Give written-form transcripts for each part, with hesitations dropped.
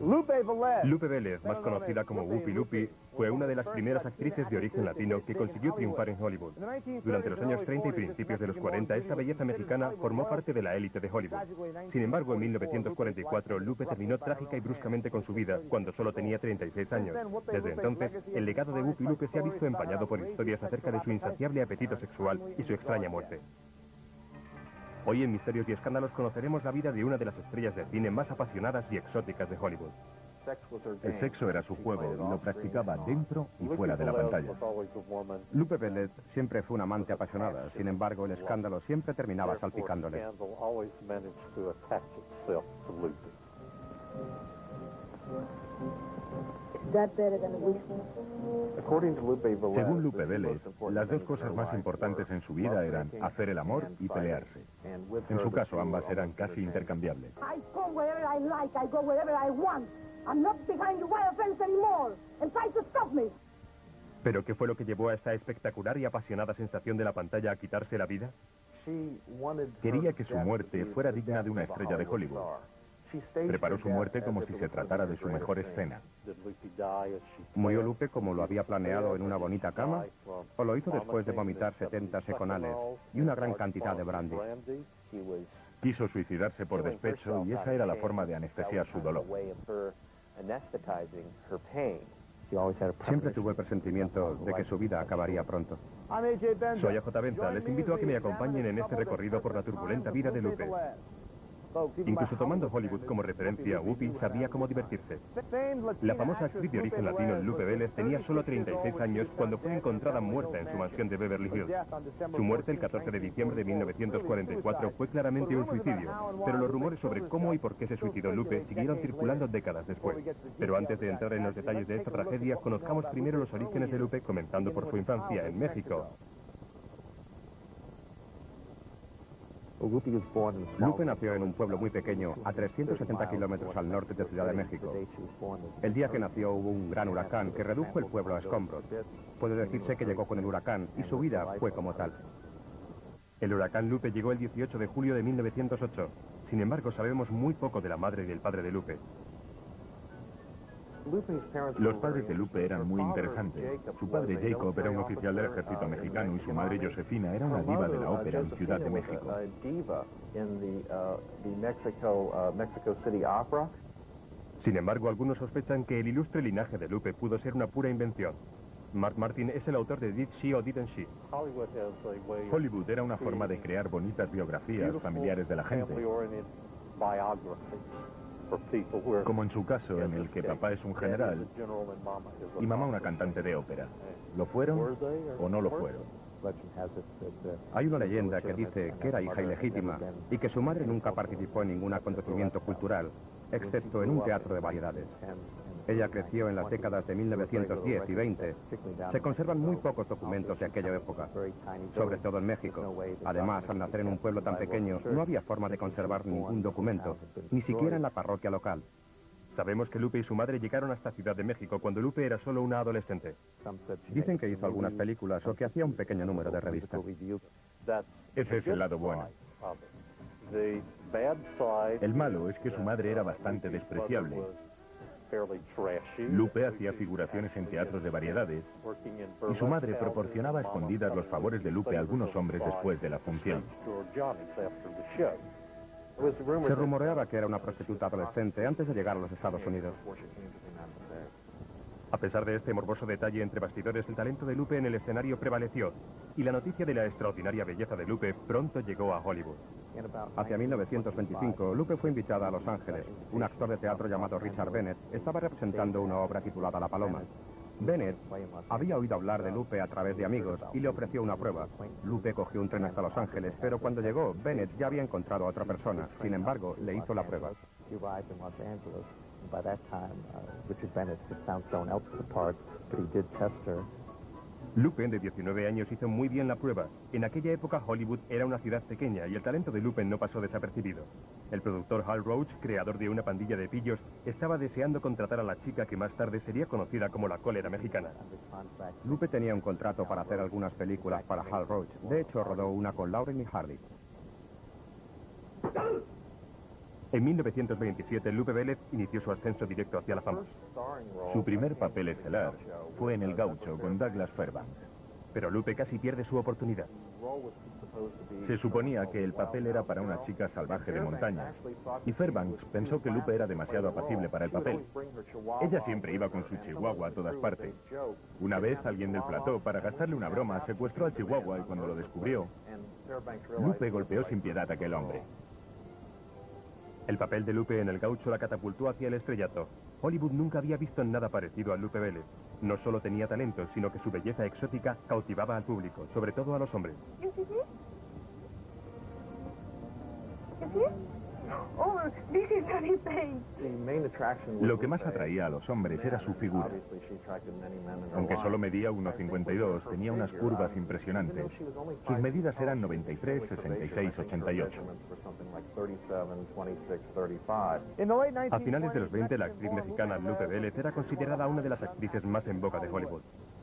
Lupe Vélez, más conocida como Whoopi Lupi, fue una de las primeras actrices de origen latino que consiguió triunfar en Hollywood. Durante los años 30 y principios de los 40, esta belleza mexicana formó parte de la élite de Hollywood. Sin embargo, en 1944, Lupe terminó trágica y bruscamente con su vida cuando solo tenía 36 años. Desde entonces, el legado de Whoopi Lupe se ha visto empañado por historias acerca de su insaciable apetito sexual y su extraña muerte. Hoy en Misterios y Escándalos conoceremos la vida de una de las estrellas de cine más apasionadas y exóticas de Hollywood. El sexo era su juego y lo practicaba dentro y fuera de la pantalla. Lupe Vélez siempre fue una amante apasionada, sin embargo el escándalo siempre terminaba salpicándole. Según Lupe Vélez, las dos cosas más importantes en su vida eran hacer el amor y pelearse. En su caso, ambas eran casi intercambiables. ¿Pero qué fue lo que llevó a esta espectacular y apasionada sensación de la pantalla a quitarse la vida? Quería que su muerte fuera digna de una estrella de Hollywood. Preparó su muerte como si se tratara de su mejor escena. ¿Murió Lupe como lo había planeado en una bonita cama? ¿O lo hizo después de vomitar 70 seconales y una gran cantidad de brandy? Quiso suicidarse por despecho y esa era la forma de anestesiar su dolor. Siempre tuvo el presentimiento de que su vida acabaría pronto. Soy AJ Benza, les invito a que me acompañen en este recorrido por la turbulenta vida de Lupe. Incluso tomando Hollywood como referencia, Whoopi sabía cómo divertirse. La famosa actriz de origen latino Lupe Vélez tenía solo 36 años cuando fue encontrada muerta en su mansión de Beverly Hills. Su muerte el 14 de diciembre de 1944 fue claramente un suicidio, pero los rumores sobre cómo y por qué se suicidó Lupe siguieron circulando décadas después. Pero antes de entrar en los detalles de esta tragedia, conozcamos primero los orígenes de Lupe, comenzando por su infancia en México. Lupe nació en un pueblo muy pequeño, a 370 kilómetros al norte de Ciudad de México. El día que nació hubo un gran huracán que redujo el pueblo a escombros. Puede decirse que llegó con el huracán y su vida fue como tal. El huracán Lupe llegó el 18 de julio de 1908. Sin embargo, sabemos muy poco de la madre y del padre de Lupe. Los padres de Lupe eran muy interesantes. Su padre Jacob era un oficial del ejército mexicano y su madre Josefina era una diva de la ópera en Ciudad de México. Sin embargo, algunos sospechan que el ilustre linaje de Lupe pudo ser una pura invención. Mark Martin es el autor de Did She or Didn't She. Hollywood era una forma de crear bonitas biografías familiares de la gente. Como en su caso, en el que papá es un general y mamá una cantante de ópera. ¿Lo fueron o no lo fueron? Hay una leyenda que dice que era hija ilegítima y que su madre nunca participó en ningún acontecimiento cultural, excepto en un teatro de variedades. Ella creció en las décadas de 1910 y 20. Se conservan muy pocos documentos de aquella época, sobre todo en México. Además, al nacer en un pueblo tan pequeño, no había forma de conservar ningún documento, ni siquiera en la parroquia local. Sabemos que Lupe y su madre llegaron hasta Ciudad de México cuando Lupe era solo una adolescente. Dicen que hizo algunas películas o que hacía un pequeño número de revistas. Ese es el lado bueno. El malo es que su madre era bastante despreciable. Lupe hacía figuraciones en teatros de variedades y su madre proporcionaba a escondidas los favores de Lupe a algunos hombres después de la función. Se rumoreaba que era una prostituta adolescente antes de llegar a los Estados Unidos. A pesar de este morboso detalle entre bastidores, el talento de Lupe en el escenario prevaleció y la noticia de la extraordinaria belleza de Lupe pronto llegó a Hollywood. Hacia 1925, Lupe fue invitada a Los Ángeles. Un actor de teatro llamado Richard Bennett estaba representando una obra titulada La Paloma. Bennett había oído hablar de Lupe a través de amigos y le ofreció una prueba. Lupe cogió un tren hasta Los Ángeles, pero cuando llegó, Bennett ya había encontrado a otra persona. Sin embargo, le hizo la prueba. Lupe, de 19 años, hizo muy bien la prueba. En aquella época Hollywood era una ciudad pequeña y el talento de Lupe no pasó desapercibido. El productor Hal Roach, creador de una pandilla de pillos, estaba deseando contratar a la chica que más tarde sería conocida como la cólera mexicana. Lupe tenía un contrato para hacer algunas películas para Hal Roach. De hecho, rodó una con Laurel y Hardy. En 1927, Lupe Vélez inició su ascenso directo hacia la fama. Su primer papel estelar fue en El Gaucho con Douglas Fairbanks. Pero Lupe casi pierde su oportunidad. Se suponía que el papel era para una chica salvaje de montaña, y Fairbanks pensó que Lupe era demasiado apacible para el papel. Ella siempre iba con su chihuahua a todas partes. Una vez, alguien del plató, para gastarle una broma, secuestró al chihuahua y cuando lo descubrió, Lupe golpeó sin piedad a aquel hombre. El papel de Lupe en El Gaucho la catapultó hacia el estrellato. Hollywood nunca había visto nada parecido a Lupe Vélez. No solo tenía talento, sino que su belleza exótica cautivaba al público, sobre todo a los hombres. Lo que más atraía a los hombres era su figura. Aunque solo medía 1,52, tenía unas curvas impresionantes. Sus medidas eran 93, 66, 88. A finales de los 20, la actriz mexicana Lupe Vélez era considerada una de las actrices más en boga de Hollywood.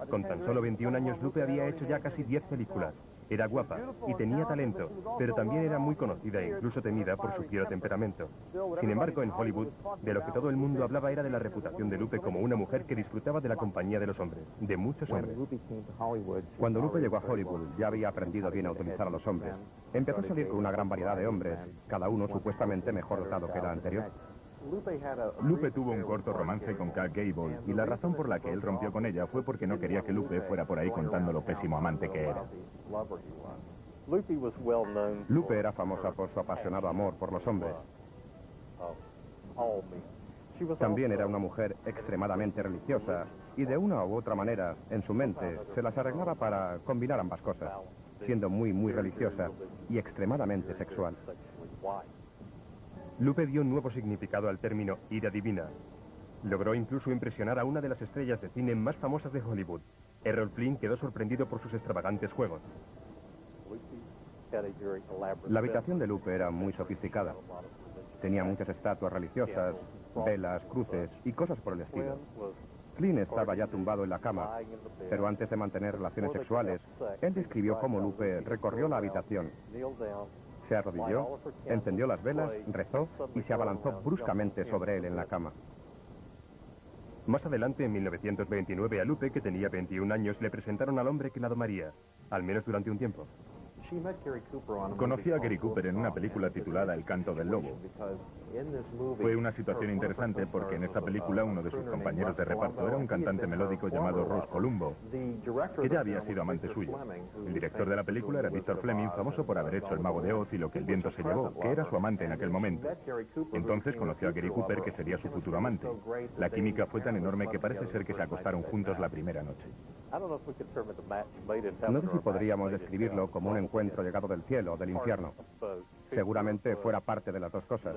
Con tan solo 21 años, Lupe había hecho ya casi 10 películas. Era guapa y tenía talento, pero también era muy conocida e incluso temida por su fiero temperamento. Sin embargo, en Hollywood, de lo que todo el mundo hablaba era de la reputación de Lupe como una mujer que disfrutaba de la compañía de los hombres, de muchos hombres. Cuando Lupe llegó a Hollywood, ya había aprendido bien a utilizar a los hombres. Empezó a salir con una gran variedad de hombres, cada uno supuestamente mejor dotado que el anterior. Lupe tuvo un corto romance con Clark Gable, y la razón por la que él rompió con ella fue porque no quería que Lupe fuera por ahí contando lo pésimo amante que era. Lupe era famosa por su apasionado amor por los hombres. También era una mujer extremadamente religiosa y de una u otra manera, en su mente, se las arreglaba para combinar ambas cosas, siendo muy religiosa y extremadamente sexual. Lupe dio un nuevo significado al término ira divina. Logró incluso impresionar a una de las estrellas de cine más famosas de Hollywood. Errol Flynn quedó sorprendido por sus extravagantes juegos. La habitación de Lupe era muy sofisticada. Tenía muchas estatuas religiosas, velas, cruces y cosas por el estilo. Flynn estaba ya tumbado en la cama, pero antes de mantener relaciones sexuales, él describió cómo Lupe recorrió la habitación. Se arrodilló, encendió las velas, rezó y se abalanzó bruscamente sobre él en la cama. Más adelante, en 1929, a Lupe, que tenía 21 años, le presentaron al hombre que la domaría, al menos durante un tiempo. Conocí a Gary Cooper en una película titulada El canto del lobo. Fue una situación interesante porque en esta película uno de sus compañeros de reparto era un cantante melódico llamado Ross Columbo, que ya había sido amante suyo. El director de la película era Victor Fleming, famoso por haber hecho El mago de Oz y Lo que el viento se llevó, que era su amante en aquel momento. Entonces conoció a Gary Cooper, que sería su futuro amante. La química fue tan enorme que parece ser que se acostaron juntos la primera noche. No sé si podríamos describirlo como un encuentro llegado del cielo o del infierno. Seguramente fuera parte de las dos cosas.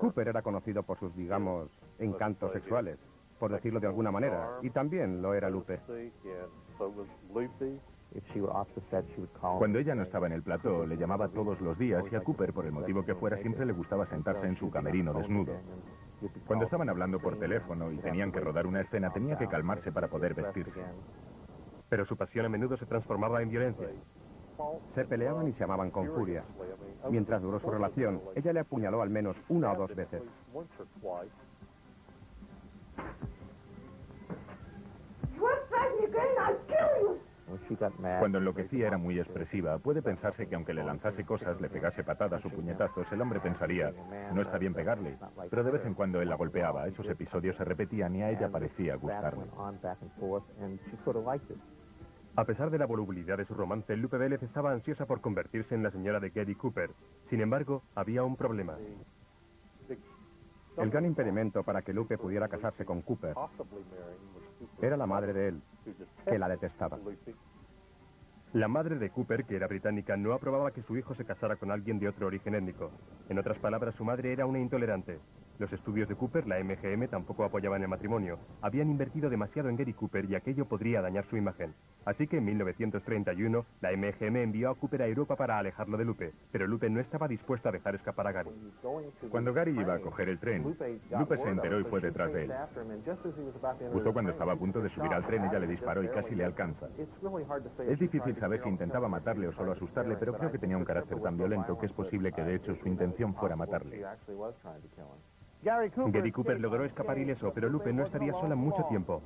Cooper era conocido por sus, digamos, encantos sexuales, por decirlo de alguna manera, y también lo era Lupe. Cuando ella no estaba en el plató, le llamaba todos los días y a Cooper, por el motivo que fuera, siempre le gustaba sentarse en su camerino desnudo. Cuando estaban hablando por teléfono y tenían que rodar una escena, tenía que calmarse para poder vestirse. Pero su pasión a menudo se transformaba en violencia. Se peleaban y se amaban con furia. Mientras duró su relación, ella le apuñaló al menos una o dos veces. Cuando enloquecía era muy expresiva. Puede pensarse que aunque le lanzase cosas, le pegase patadas o puñetazos, el hombre pensaría, no está bien pegarle. Pero de vez en cuando él la golpeaba. Esos episodios se repetían y a ella parecía gustarle. A pesar de la volubilidad de su romance, Lupe Vélez estaba ansiosa por convertirse en la señora de Gary Cooper. Sin embargo, había un problema. El gran impedimento para que Lupe pudiera casarse con Cooper era la madre de él, que la detestaba. La madre de Cooper, que era británica, no aprobaba que su hijo se casara con alguien de otro origen étnico. En otras palabras, su madre era una intolerante. Los estudios de Cooper, la MGM, tampoco apoyaban el matrimonio. Habían invertido demasiado en Gary Cooper y aquello podría dañar su imagen. Así que en 1931, la MGM envió a Cooper a Europa para alejarlo de Lupe, pero Lupe no estaba dispuesto a dejar escapar a Gary. Cuando Gary iba a coger el tren, Lupe se enteró y fue detrás de él. Justo cuando estaba a punto de subir al tren, ella le disparó y casi le alcanza. Es difícil saber si intentaba matarle o solo asustarle, pero creo que tenía un carácter tan violento que es posible que de hecho su intención fuera matarle. Gary Cooper logró escapar ileso, pero Lupe no estaría sola mucho tiempo.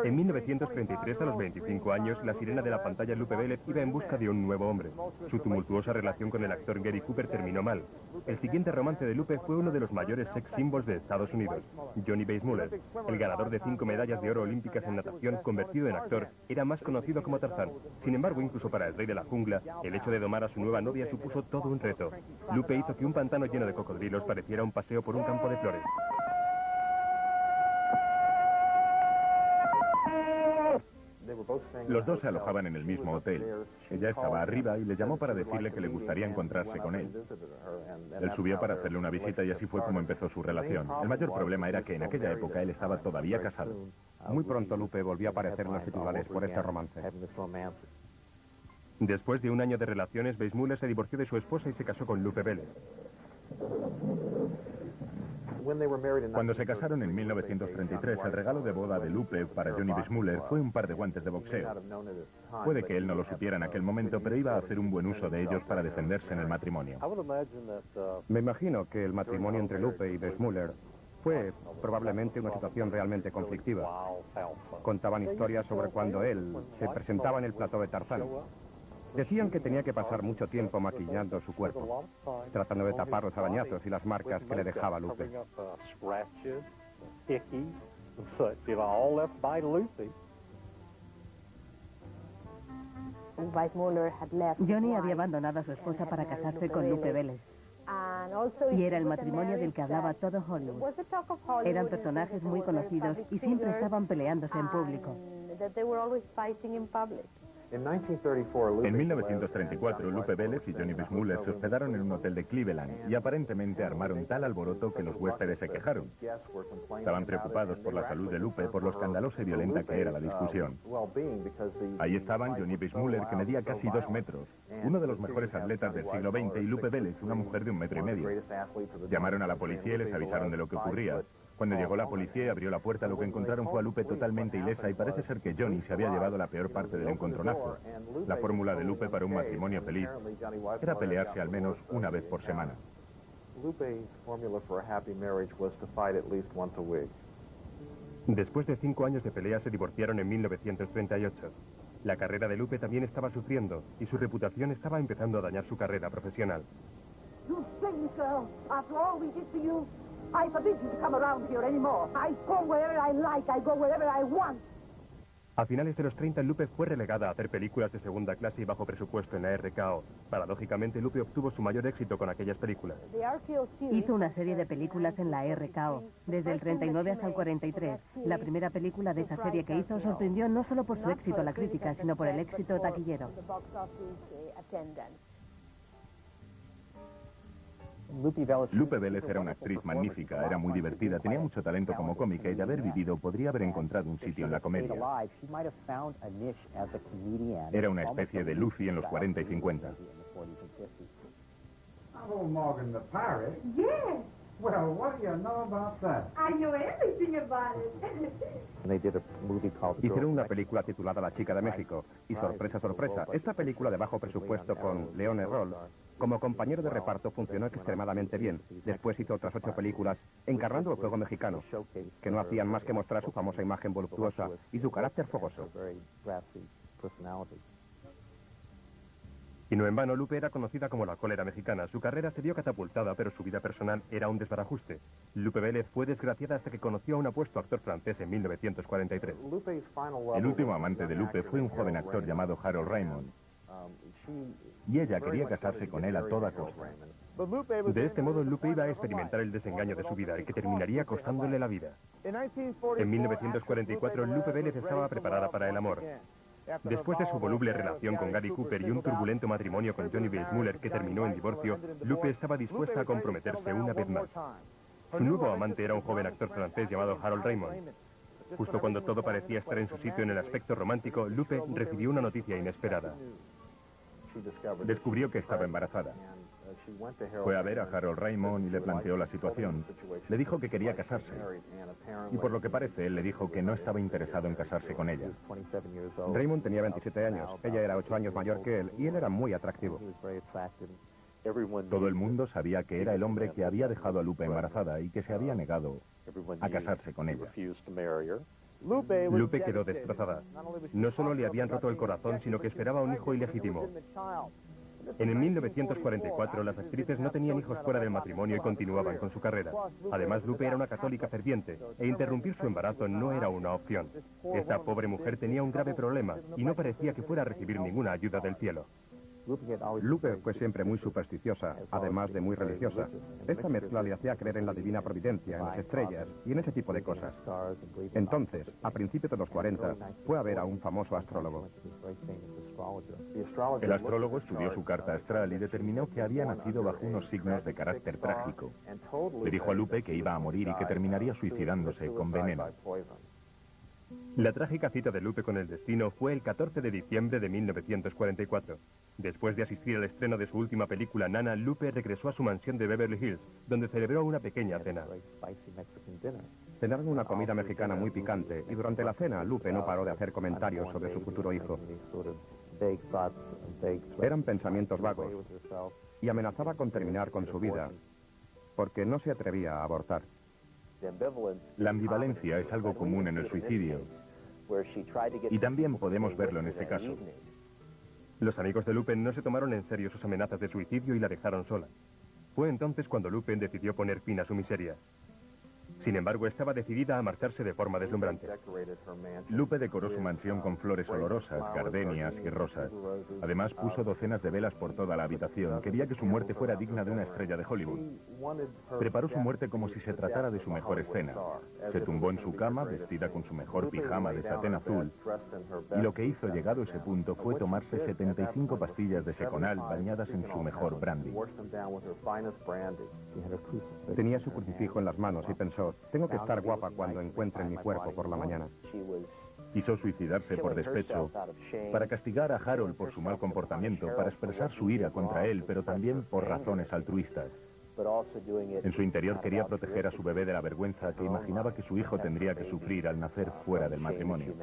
En 1933, a los 25 años, la sirena de la pantalla Lupe Vélez iba en busca de un nuevo hombre. Su tumultuosa relación con el actor Gary Cooper terminó mal. El siguiente romance de Lupe fue uno de los mayores sex symbols de Estados Unidos, Johnny Weissmuller. El ganador de 5 medallas de oro olímpicas en natación, convertido en actor, era más conocido como Tarzán. Sin embargo, incluso para el rey de la jungla, el hecho de domar a su nueva novia supuso todo un reto. Lupe hizo que un pantano lleno de cocodrilos pareciera un paseo por un campo de flores. Los dos se alojaban en el mismo hotel. Ella estaba arriba y le llamó para decirle que le gustaría encontrarse con él. Él subió para hacerle una visita y así fue como empezó su relación. El mayor problema era que en aquella época él estaba todavía casado. Muy pronto Lupe volvió a aparecer en los titulares por este romance. Después de un año de relaciones, Weissmuller se divorció de su esposa y se casó con Lupe Vélez. Cuando se casaron en 1933, el regalo de boda de Lupe para Johnny Weissmuller fue un par de guantes de boxeo. Puede que él no lo supiera en aquel momento, pero iba a hacer un buen uso de ellos para defenderse en el matrimonio. Me imagino que el matrimonio entre Lupe y Weissmuller fue probablemente una situación realmente conflictiva. Contaban historias sobre cuando él se presentaba en el plató de Tarzán. Decían que tenía que pasar mucho tiempo maquillando su cuerpo, tratando de tapar los arañazos y las marcas que le dejaba Lupe. Johnny había abandonado a su esposa para casarse con Lupe Vélez. Y era el matrimonio del que hablaba todo Hollywood. Eran personajes muy conocidos y siempre estaban peleándose en público. En 1934, Lupe Vélez y Johnny Weissmuller se hospedaron en un hotel de Cleveland y aparentemente armaron tal alboroto que los huéspedes se quejaron. Estaban preocupados por la salud de Lupe por lo escandalosa y violenta que era la discusión. Ahí estaban Johnny Weissmuller, que medía casi 2 metros, uno de los mejores atletas del siglo XX, y Lupe Vélez, una mujer de 1,5 metros. Llamaron a la policía y les avisaron de lo que ocurría. Cuando llegó la policía y abrió la puerta, lo que encontraron fue a Lupe totalmente ilesa y parece ser que Johnny se había llevado la peor parte del encontronazo. La fórmula de Lupe para un matrimonio feliz era pelearse al menos una vez por semana. Después de 5 años de pelea se divorciaron en 1938. La carrera de Lupe también estaba sufriendo y su reputación estaba empezando a dañar su carrera profesional. I forbid you to come around here anymore. I go wherever I like. I go wherever I want. A finales de los 30, Lupe fue relegada a hacer películas de segunda clase y bajo presupuesto en la RKO. Paradójicamente, Lupe obtuvo su mayor éxito con aquellas películas. Hizo una serie de películas en la RKO, desde el 39 hasta el 43. La primera película de esa serie que hizo sorprendió no solo por su éxito a la crítica, sino por el éxito taquillero. Lupe Vélez era una actriz magnífica, era muy divertida, tenía mucho talento como cómica y de haber vivido podría haber encontrado un sitio en la comedia. Era una especie de Lucy en los 40 y 50. Oh, Morgan the pirate? Yes. Well, what do you know about that? I know everything about it. Hicieron una película titulada La chica de México. Y sorpresa, sorpresa, esta película de bajo presupuesto con Leon Errol como compañero de reparto funcionó extremadamente bien. Después hizo otras 8 películas encarnando el juego mexicano, que no hacían más que mostrar su famosa imagen voluptuosa y su carácter fogoso. Y no en vano, Lupe era conocida como la cólera mexicana. Su carrera se vio catapultada, pero su vida personal era un desbarajuste. Lupe Vélez fue desgraciada hasta que conoció a un apuesto actor francés en 1943. El último amante de Lupe fue un joven actor llamado Harold Raymond. Y ella quería casarse con él a toda costa. De este modo, Lupe iba a experimentar el desengaño de su vida, el que terminaría costándole la vida. En 1944, Lupe Vélez estaba preparada para el amor. Después de su voluble relación con Gary Cooper y un turbulento matrimonio con Johnny Weissmuller que terminó en divorcio, Lupe estaba dispuesta a comprometerse una vez más. Su nuevo amante era un joven actor francés llamado Harold Raymond. Justo cuando todo parecía estar en su sitio en el aspecto romántico, Lupe recibió una noticia inesperada. Descubrió que estaba embarazada. Fue a ver a Harold Raymond y le planteó la situación. Le dijo que quería casarse. Y por lo que parece, él le dijo que no estaba interesado en casarse con ella. Raymond tenía 27 años, ella era 8 años mayor que él y él era muy atractivo. Todo el mundo sabía que era el hombre que había dejado a Lupe embarazada y que se había negado a casarse con ella. Lupe quedó destrozada. No solo le habían roto el corazón, sino que esperaba un hijo ilegítimo. En el 1944, las actrices no tenían hijos fuera del matrimonio y continuaban con su carrera. Además, Lupe era una católica ferviente, e interrumpir su embarazo no era una opción. Esta pobre mujer tenía un grave problema, y no parecía que fuera a recibir ninguna ayuda del cielo. Lupe fue siempre muy supersticiosa, además de muy religiosa. Esta mezcla le hacía creer en la divina providencia, en las estrellas y en ese tipo de cosas. Entonces, a principios de los 40, fue a ver a un famoso astrólogo. El astrólogo estudió su carta astral y determinó que había nacido bajo unos signos de carácter trágico. Le dijo a Lupe que iba a morir y que terminaría suicidándose con veneno. La trágica cita de Lupe con el destino fue el 14 de diciembre de 1944. Después de asistir al estreno de su última película, Nana, Lupe regresó a su mansión de Beverly Hills, donde celebró una pequeña cena. Cenaron una comida mexicana muy picante y durante la cena Lupe no paró de hacer comentarios sobre su futuro hijo. Eran pensamientos vagos y amenazaba con terminar con su vida porque no se atrevía a abortar. La ambivalencia es algo común en el suicidio y también podemos verlo en este caso. Los amigos de Lupe no se tomaron en serio sus amenazas de suicidio y la dejaron sola. Fue entonces cuando Lupe decidió poner fin a su miseria. Sin embargo, estaba decidida a marcharse de forma deslumbrante. Lupe decoró su mansión con flores olorosas, gardenias y rosas. Además, puso docenas de velas por toda la habitación. Quería que su muerte fuera digna de una estrella de Hollywood. Preparó su muerte como si se tratara de su mejor escena. Se tumbó en su cama, vestida con su mejor pijama de satén azul, y lo que hizo llegado ese punto fue tomarse 75 pastillas de Seconal bañadas en su mejor brandy. Tenía su crucifijo en las manos y pensó: tengo que estar guapa cuando encuentre mi cuerpo por la mañana. Quiso suicidarse por despecho, para castigar a Harold por su mal comportamiento, para expresar su ira contra él, pero también por razones altruistas. En su interior quería proteger a su bebé de la vergüenza que imaginaba que su hijo tendría que sufrir al nacer fuera del matrimonio.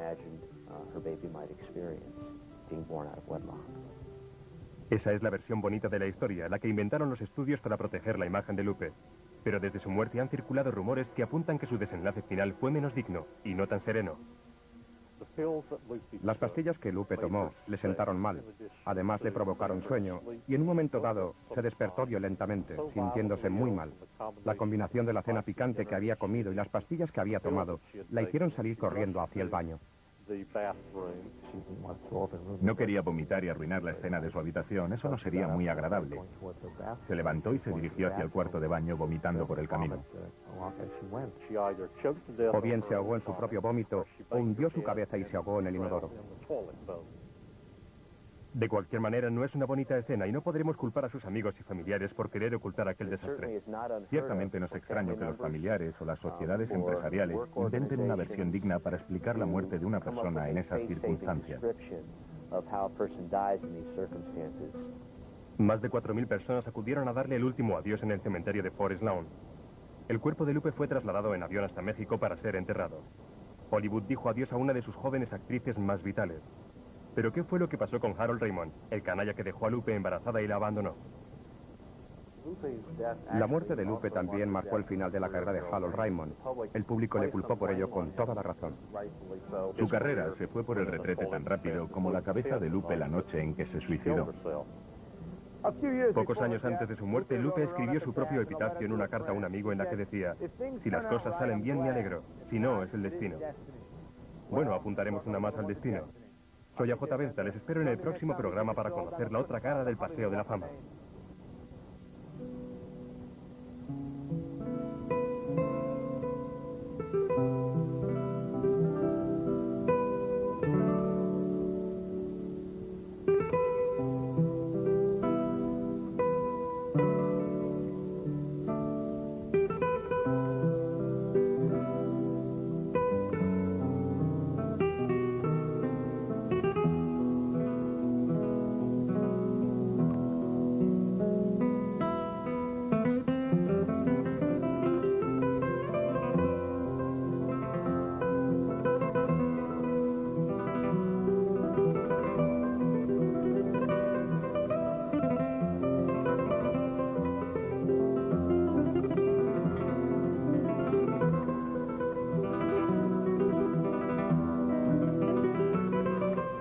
Esa es la versión bonita de la historia, la que inventaron los estudios para proteger la imagen de Lupe. Pero desde su muerte han circulado rumores que apuntan que su desenlace final fue menos digno y no tan sereno. Las pastillas que Lupe tomó le sentaron mal. Además le provocaron sueño y en un momento dado se despertó violentamente, sintiéndose muy mal. La combinación de la cena picante que había comido y las pastillas que había tomado la hicieron salir corriendo hacia el baño. No quería vomitar y arruinar la escena de su habitación, eso no sería muy agradable. Se levantó y se dirigió hacia el cuarto de baño vomitando por el camino. O bien se ahogó en su propio vómito o hundió su cabeza y se ahogó en el inodoro. De cualquier manera, no es una bonita escena y no podremos culpar a sus amigos y familiares por querer ocultar aquel desastre. Ciertamente no es extraño que los familiares o las sociedades empresariales intenten una versión digna para explicar la muerte de una persona en esas circunstancias. Más de 4.000 personas acudieron a darle el último adiós en el cementerio de Forest Lawn. El cuerpo de Lupe fue trasladado en avión hasta México para ser enterrado. Hollywood dijo adiós a una de sus jóvenes actrices más vitales. ¿Pero qué fue lo que pasó con Harold Raymond, el canalla que dejó a Lupe embarazada y la abandonó? La muerte de Lupe también marcó el final de la carrera de Harold Raymond. El público le culpó por ello con toda la razón. Su carrera se fue por el retrete tan rápido como la cabeza de Lupe la noche en que se suicidó. Pocos años antes de su muerte, Lupe escribió su propio epitafio en una carta a un amigo en la que decía: si las cosas salen bien me alegro, si no es el destino. Bueno, apuntaremos una más al destino. Soy AJ Benza, les espero en el próximo programa para conocer la otra cara del Paseo de la Fama.